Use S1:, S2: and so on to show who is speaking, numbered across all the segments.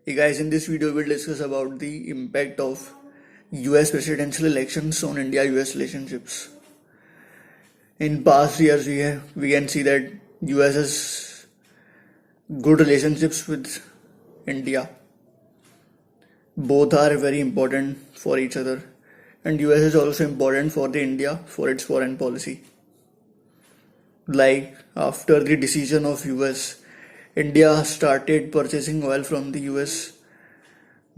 S1: Hey guys, in this video we'll discuss about the impact of US presidential elections on India-US relationships. In past years we can see that US has good relationships with India. Both are very important for each other, and US is also important for the India for its foreign policy. Like after the decision of US, India started purchasing oil from the US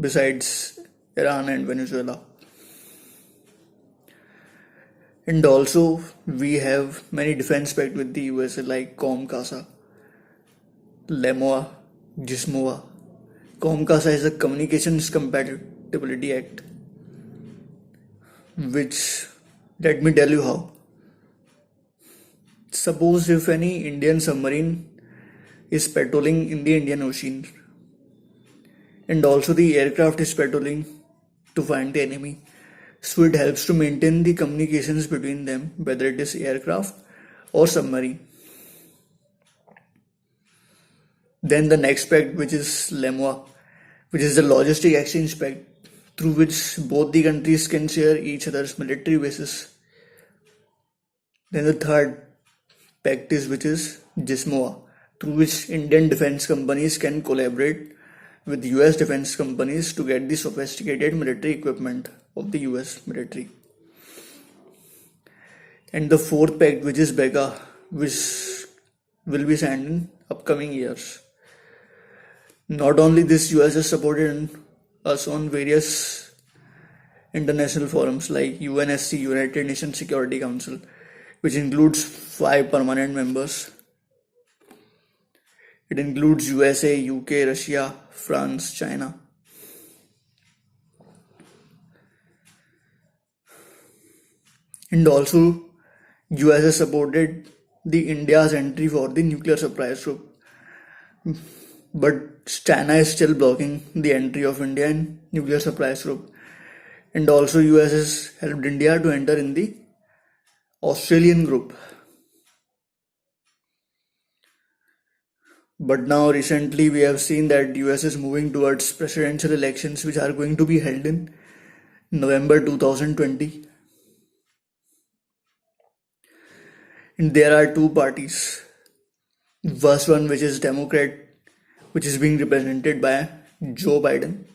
S1: besides Iran and Venezuela. And also we have many defense pact with the USA like COMCASA, LEMOA, GISMOA. COMCASA is a Communications Compatibility Act, which, let me tell you how. Suppose if any Indian submarine is patrolling in the Indian Ocean, and also the aircraft is patrolling to find the enemy, so it helps to maintain the communications between them, whether it is aircraft or submarine. Then the next pact, which is LEMOA, which is the Logistic Exchange Pact, through which both the countries can share each other's military bases. Then the third pact is which is GISMOA, through which Indian defense companies can collaborate with US defense companies to get the sophisticated military equipment of the US military. And the fourth pact, which is BEGA, which will be signed in upcoming years. Not only this, US has supported us on various international forums like UNSC, United Nations Security Council, which includes 5 permanent members. It includes USA, UK, Russia, France, China. And also US has supported the India's entry for the nuclear suppliers group. But China is still blocking the entry of India in nuclear suppliers group. And also US has helped India to enter in the Australian group. But now recently we have seen that US is moving towards presidential elections which are going to be held in November 2020. And there are two parties. First one, which is Democrat, which is being represented by Joe Biden.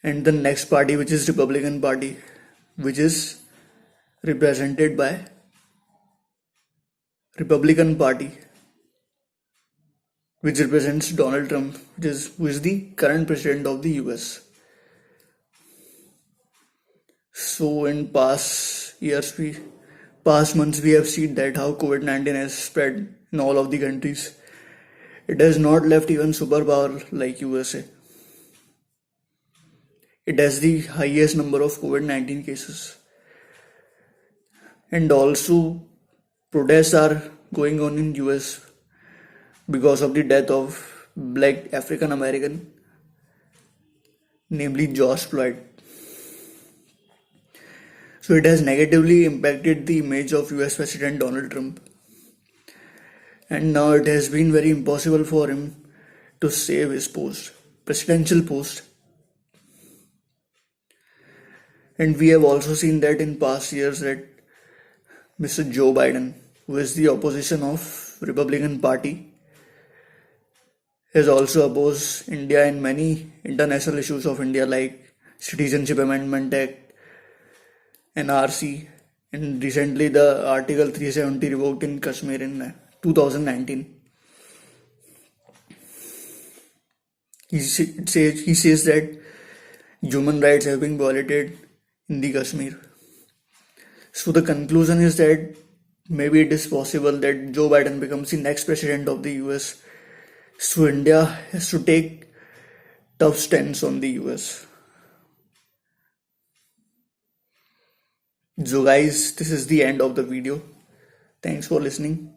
S1: And the next party, which is Republican Party, which is represented by Republican Party, which represents Donald Trump, who is the current president of the US. So in past months, we have seen that how COVID-19 has spread in all of the countries. It has not left even superpower like USA. It has the highest number of COVID-19 cases. And also protests are going on in US because of the death of Black African American, namely George Floyd. So it has negatively impacted the image of US President Donald Trump. And now it has been very impossible for him to save his presidential post. And we have also seen that in past years that Mr. Joe Biden, who is the opposition of Republican Party, has also opposed India in many international issues of India like Citizenship Amendment Act, NRC, and recently the Article 370 revoked in Kashmir in 2019. He says that human rights have been violated in the Kashmir. So the conclusion is that maybe it is possible that Joe Biden becomes the next president of the US. So India has to take tough stance on the US. So guys, this is the end of the video. Thanks for listening.